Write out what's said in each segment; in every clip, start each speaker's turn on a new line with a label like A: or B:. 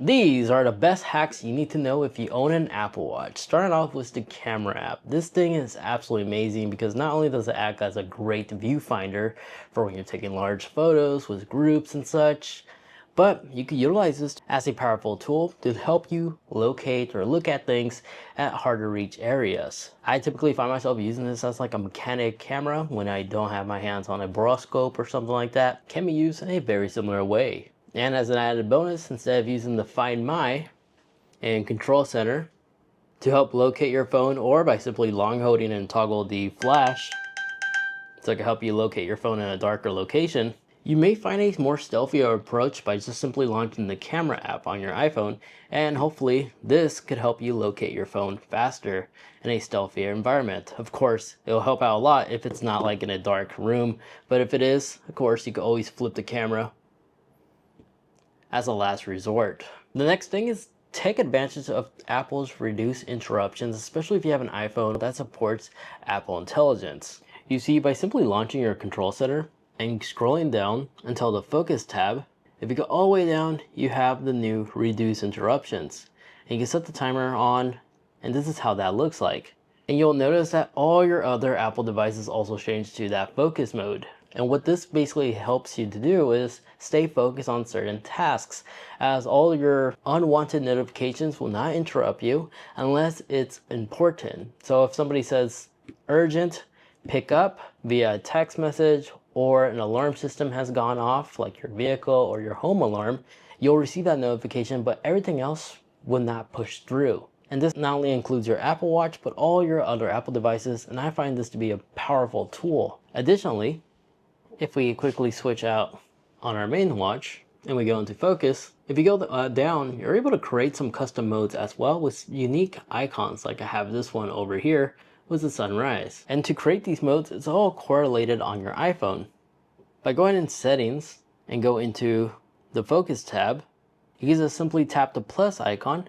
A: These are the best hacks you need to know if you own an Apple Watch. Starting off with the camera app. This thing is absolutely amazing because not only does it act as a great viewfinder for when you're taking large photos with groups and such, but you can utilize this as a powerful tool to help you locate or look at things at hard to reach areas. I typically find myself using this as like a mechanic camera when I don't have my hands on a boroscope or something like that. It can be used in a very similar way. And as an added bonus, instead of using the Find My and Control Center to help locate your phone, or by simply long holding and toggle the flash so it can help you locate your phone in a darker location, you may find a more stealthier approach by just simply launching the camera app on your iPhone, and hopefully this could help you locate your phone faster in a stealthier environment. Of course, it'll help out a lot if it's not like in a dark room, but if it is, of course, you can always flip the camera as a last resort. The next thing is take advantage of Apple's reduced interruptions, especially if you have an iPhone that supports Apple Intelligence. You see, by simply launching your control center and scrolling down until the focus tab, if you go all the way down, you have the new reduce interruptions. And you can set the timer on, and this is how that looks like. And you'll notice that all your other Apple devices also change to that focus mode. And what this basically helps you to do is stay focused on certain tasks, as all your unwanted notifications will not interrupt you unless it's important. So if somebody says urgent, pick up via text message, or an alarm system has gone off, like your vehicle or your home alarm, you'll receive that notification, but everything else will not push through. And this not only includes your Apple Watch, but all your other Apple devices, and I find this to be a powerful tool. Additionally, if we quickly switch out on our main watch and we go into focus, if you go down, you're able to create some custom modes as well with unique icons, like I have this one over here with the sunrise. And to create these modes, it's all correlated on your iPhone. By going in settings and go into the focus tab, you can just simply tap the plus icon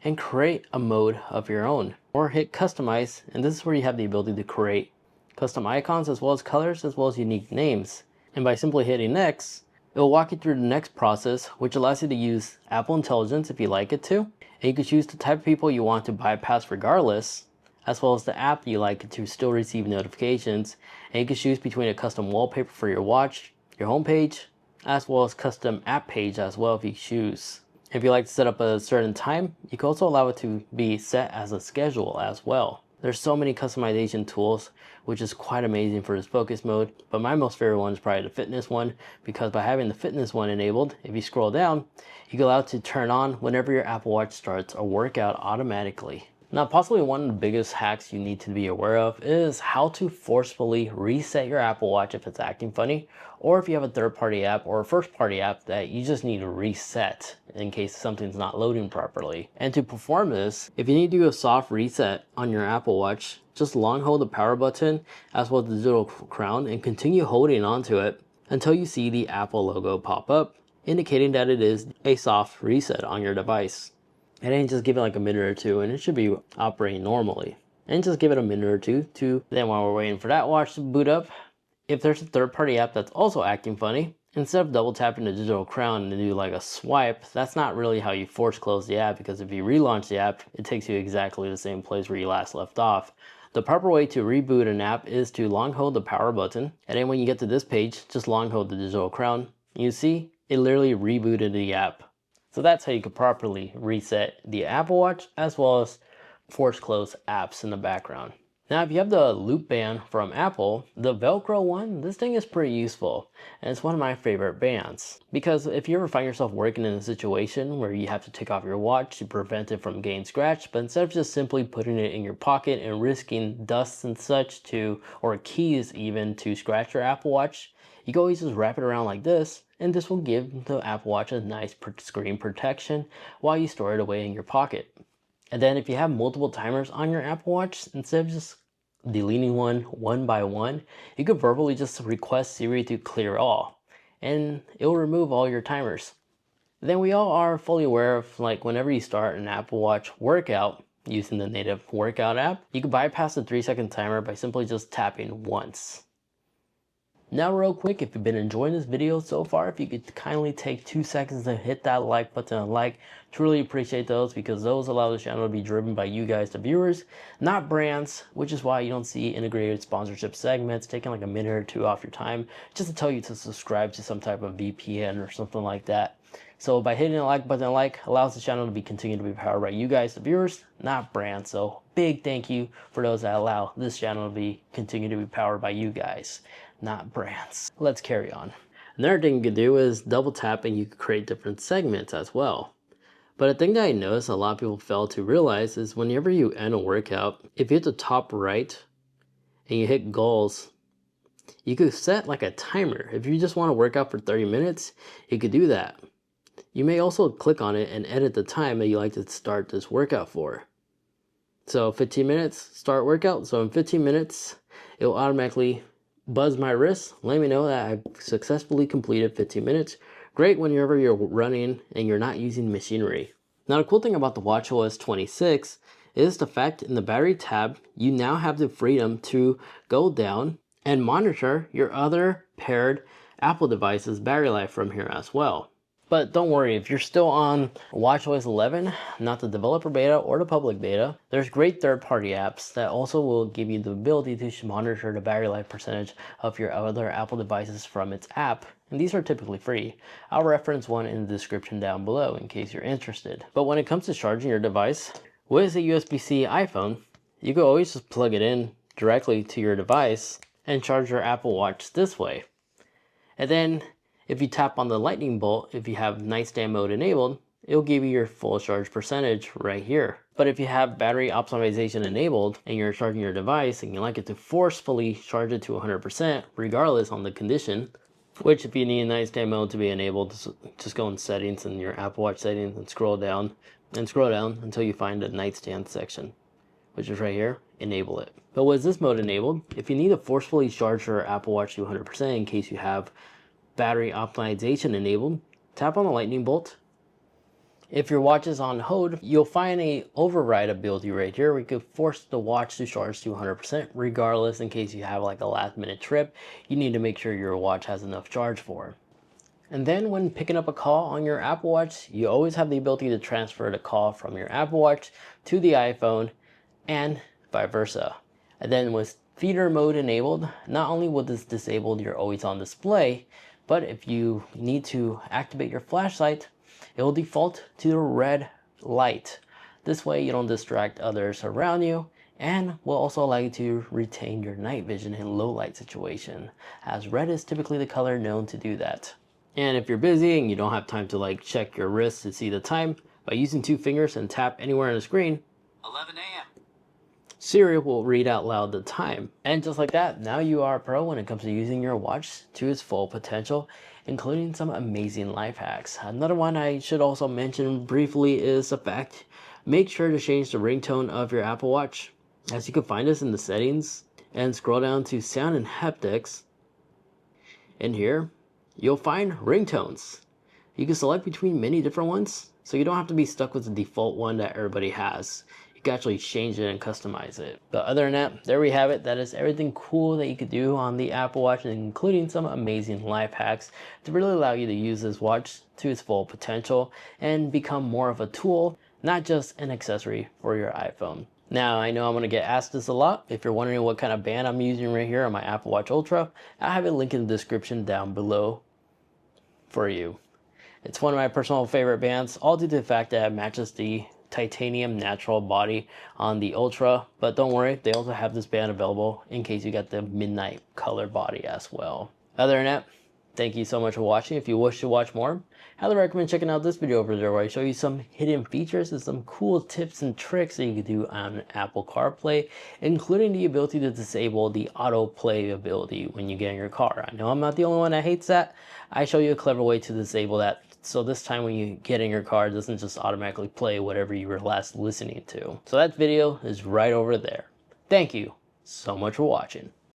A: and create a mode of your own, or hit customize, and this is where you have the ability to create custom icons as well as colors as well as unique names. And by simply hitting next, it will walk you through the next process, which allows you to use Apple Intelligence if you like it to, and you can choose the type of people you want to bypass regardless, as well as the app you like to still receive notifications, and you can choose between a custom wallpaper for your watch, your home page, as well as custom app page as well if you choose. If you like to set up a certain time, you can also allow it to be set as a schedule as well. There's so many customization tools, which is quite amazing for this focus mode, but my most favorite one is probably the fitness one, because by having the fitness one enabled, if you scroll down, you can allow it to turn on whenever your Apple Watch starts a workout automatically. Now, possibly one of the biggest hacks you need to be aware of is how to forcefully reset your Apple Watch if it's acting funny, or if you have a third-party app or a first-party app that you just need to reset in case something's not loading properly. And to perform this, if you need to do a soft reset on your Apple Watch, just long hold the power button as well as the digital crown and continue holding onto it until you see the Apple logo pop up, indicating that it is a soft reset on your device. And then just give it like a minute or two and it should be operating normally. And just give it a minute or two to, then while we're waiting for that watch to boot up, if there's a third-party app that's also acting funny, instead of double tapping the digital crown and do like a swipe, that's not really how you force close the app, because if you relaunch the app, it takes you exactly the same place where you last left off. The proper way to reboot an app is to long hold the power button, and then when you get to this page, just long hold the digital crown. You see, it literally rebooted the app. So that's how you could properly reset the Apple Watch as well as force close apps in the background. Now, if you have the loop band from Apple, the Velcro one, this thing is pretty useful. And it's one of my favorite bands. Because if you ever find yourself working in a situation where you have to take off your watch to prevent it from getting scratched, but instead of just simply putting it in your pocket and risking dust and such to, or keys even, to scratch your Apple Watch, you can always just wrap it around like this, and this will give the Apple Watch a nice screen protection while you store it away in your pocket. And then if you have multiple timers on your Apple Watch, instead of just deleting one by one, you could verbally just request Siri to clear all, and it will remove all your timers. Then we all are fully aware of, like, whenever you start an Apple Watch workout using the native workout app, you can bypass the 3-second timer by simply just tapping once. Now real quick, if you've been enjoying this video so far, if you could kindly take 2 seconds to hit that like button and like, truly appreciate those, because those allow the channel to be driven by you guys, the viewers, not brands, which is why you don't see integrated sponsorship segments taking like a minute or two off your time just to tell you to subscribe to some type of VPN or something like that. So by hitting the like button, like allows the channel to be continued to be powered by you guys, the viewers, not brands. So big thank you for those that allow this channel to be continued to be powered by you guys, not brands. Let's carry on. Another thing you can do is double tap and you can create different segments as well. But a thing that I noticed a lot of people fail to realize is whenever you end a workout, if you hit the top right and you hit goals, you could set like a timer. If you just want to work out for 30 minutes, you could do that. You may also click on it and edit the time that you like to start this workout for. So 15 minutes, start workout. So in 15 minutes, it will automatically buzz my wrist, let me know that I've successfully completed 15 minutes. Great whenever you're running and you're not using machinery. Now the cool thing about the watchOS 26 is the fact in the battery tab, you now have the freedom to go down and monitor your other paired Apple devices battery life from here as well. But don't worry, if you're still on watchOS 11, not the developer beta or the public beta, there's great third-party apps that also will give you the ability to monitor the battery life percentage of your other Apple devices from its app. And these are typically free. I'll reference one in the description down below in case you're interested. But when it comes to charging your device, with a USB-C iPhone, you can always just plug it in directly to your device and charge your Apple Watch this way. And then if you tap on the lightning bolt, if you have nightstand mode enabled, it'll give you your full charge percentage right here. But if you have battery optimization enabled and you're charging your device and you like it to forcefully charge it to 100% regardless on the condition, which if you need nightstand mode to be enabled, just go in settings in your Apple Watch settings and scroll down until you find the nightstand section, which is right here, enable it. But with this mode enabled, if you need to forcefully charge your Apple Watch to 100% in case you have battery optimization enabled, tap on the lightning bolt. If your watch is on hold, you'll find a override ability right here where you can force the watch to charge to 100% regardless in case you have like a last minute trip you need to make sure your watch has enough charge for. And then when picking up a call on your Apple Watch, you always have the ability to transfer the call from your Apple Watch to the iPhone and vice versa. And then with feeder mode enabled, not only will this disable your always on display, but if you need to activate your flashlight, it will default to the red light. This way you don't distract others around you and will also allow you to retain your night vision in low light situation, as red is typically the color known to do that. And if you're busy and you don't have time to like check your wrist to see the time, by using 2 fingers and tap anywhere on the screen,
B: 11 a.m.
A: Siri will read out loud the time. And just like that, now you are a pro when it comes to using your watch to its full potential, including some amazing life hacks. Another one I should also mention briefly is the fact, make sure to change the ringtone of your Apple Watch. As you can find this in the settings and scroll down to sound and haptics. In here, you'll find ringtones. You can select between many different ones, so you don't have to be stuck with the default one that everybody has. You can actually change it and customize it. But other than that, there we have it. That is everything cool that you could do on the Apple Watch, including some amazing life hacks to really allow you to use this watch to its full potential and become more of a tool, not just an accessory for your iPhone. Now, I know I'm going to get asked this a lot. If you're wondering what kind of band I'm using right here on my Apple Watch Ultra, I have a link in the description down below for you. It's one of my personal favorite bands, all due to the fact that it matches the titanium natural body on the Ultra. But don't worry, they also have this band available in case you got the midnight color body as well. Other than that, thank you so much for watching. If you wish to watch more, I highly recommend checking out this video over there where I show you some hidden features and some cool tips and tricks that you can do on Apple CarPlay, including the ability to disable the autoplay ability when you get in your car. I know I'm not the only one that hates that. I show you a clever way to disable that, so this time when you get in your car, it doesn't just automatically play whatever you were last listening to. So that video is right over there. Thank you so much for watching.